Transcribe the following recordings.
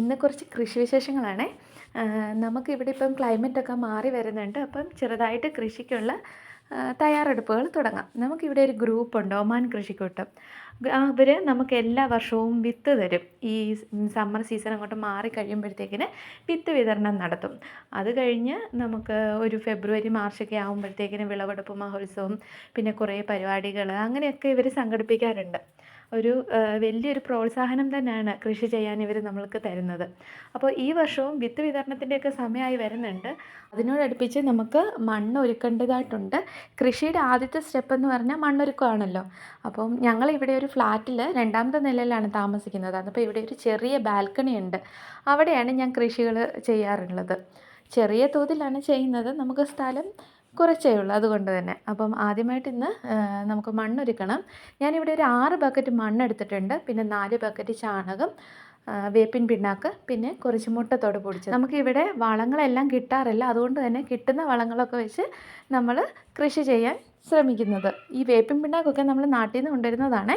ഇന്ന് കുറച്ച് കൃഷി വിശേഷങ്ങളാണേ. നമുക്കിവിടെ ഇപ്പം ക്ലൈമറ്റൊക്കെ മാറി വരുന്നുണ്ട്. അപ്പം ചെറുതായിട്ട് കൃഷിക്കുള്ള തയ്യാറെടുപ്പുകൾ തുടങ്ങാം. നമുക്കിവിടെ ഒരു ഗ്രൂപ്പുണ്ട്, ഒമാൻ കൃഷിക്കൂട്ടം. അവർ നമുക്ക് എല്ലാ വർഷവും വിത്ത് തരും. ഈ സമ്മർ സീസൺ അങ്ങോട്ട് മാറി കഴിയുമ്പോഴത്തേക്കിന് വിത്ത് വിതരണം നടത്തും. അത് കഴിഞ്ഞ് നമുക്ക് ഒരു ഫെബ്രുവരി മാർച്ചൊക്കെ ആകുമ്പോഴത്തേക്കിന് വിളവെടുപ്പ് മഹോത്സവം, പിന്നെ കുറേ പരിപാടികൾ അങ്ങനെയൊക്കെ ഇവർ സംഘടിപ്പിക്കാറുണ്ട്. ഒരു വലിയൊരു പ്രോത്സാഹനം തന്നെയാണ് കൃഷി ചെയ്യാൻ ഇവർ നമ്മൾക്ക് തരുന്നത്. അപ്പോൾ ഈ വർഷവും വിത്ത് വിതരണത്തിൻ്റെയൊക്കെ സമയമായി വരുന്നുണ്ട്. അതിനോടടുപ്പിച്ച് നമുക്ക് മണ്ണ് ഒരുക്കേണ്ടതായിട്ടുണ്ട്. കൃഷിയുടെ ആദ്യത്തെ സ്റ്റെപ്പ് എന്ന് പറഞ്ഞാൽ മണ്ണൊരുക്കമാണല്ലോ. അപ്പം ഞങ്ങളിവിടെ ഒരു ഫ്ലാറ്റിൽ രണ്ടാമത്തെ നിലയിലാണ് താമസിക്കുന്നത്. അപ്പോൾ ഇവിടെ ഒരു ചെറിയ ബാൽക്കണി ഉണ്ട്. അവിടെയാണ് ഞാൻ കൃഷികൾ ചെയ്യാറുള്ളത്. ചെറിയ തോതിലാണ് ചെയ്യുന്നത്. നമുക്ക് സ്ഥലം കുറച്ചേ ഉള്ളൂ, അതുകൊണ്ട് തന്നെ. അപ്പം ആദ്യമായിട്ട് ഇന്ന് നമുക്ക് മണ്ണൊരുക്കണം. ഞാനിവിടെ ഒരു 6 ബക്കറ്റ് മണ്ണെടുത്തിട്ടുണ്ട്. പിന്നെ 4 ബക്കറ്റ് ചാണകം, വേപ്പിൻ പിണ്ണാക്ക്, പിന്നെ കുറച്ച് മുട്ടത്തോട് പൊടിച്ചത്. നമുക്കിവിടെ വളങ്ങളെല്ലാം കിട്ടാറില്ല. അതുകൊണ്ട് തന്നെ കിട്ടുന്ന വളങ്ങളൊക്കെ വെച്ച് നമ്മൾ കൃഷി ചെയ്യാൻ ശ്രമിക്കുന്നത്. ഈ വേപ്പിൻ പിണ്ണാക്കൊക്കെ നമ്മൾ നാട്ടിൽ നിന്ന് കൊണ്ടുവരുന്നതാണ്.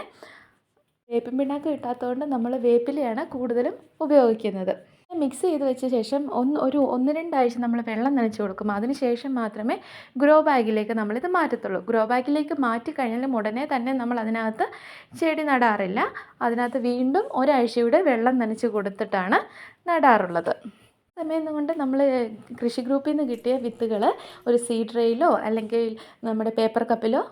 വേപ്പിൻ പിണ്ണാക്ക് കിട്ടാത്തതുകൊണ്ട് നമ്മൾ വേപ്പിലയാണ് കൂടുതലും ഉപയോഗിക്കുന്നത്. മിക്സ് ചെയ്ത് വെച്ച ശേഷം ഒരു 1-2 ആഴ്ച നമ്മൾ വെള്ളം നനച്ച് കൊടുക്കും. അതിന് ശേഷം മാത്രമേ ഗ്രോ ബാഗിലേക്ക് നമ്മളിത് മാറ്റത്തുള്ളൂ. ഗ്രോ ബാഗിലേക്ക് മാറ്റിക്കഴിഞ്ഞാലും ഉടനെ തന്നെ നമ്മൾ അതിനകത്ത് ചെടി നടാറില്ല. അതിനകത്ത് വീണ്ടും ഒരാഴ്ചയുടെ വെള്ളം നനച്ച് കൊടുത്തിട്ടാണ് നടാറുള്ളത്. സമയം കൊണ്ട് നമ്മൾ കൃഷി ഗ്രൂപ്പിൽ നിന്ന് കിട്ടിയ വിത്തുകൾ ഒരു സീഡ് ട്രേയിലോ അല്ലെങ്കിൽ നമ്മുടെ പേപ്പർ കപ്പിലോ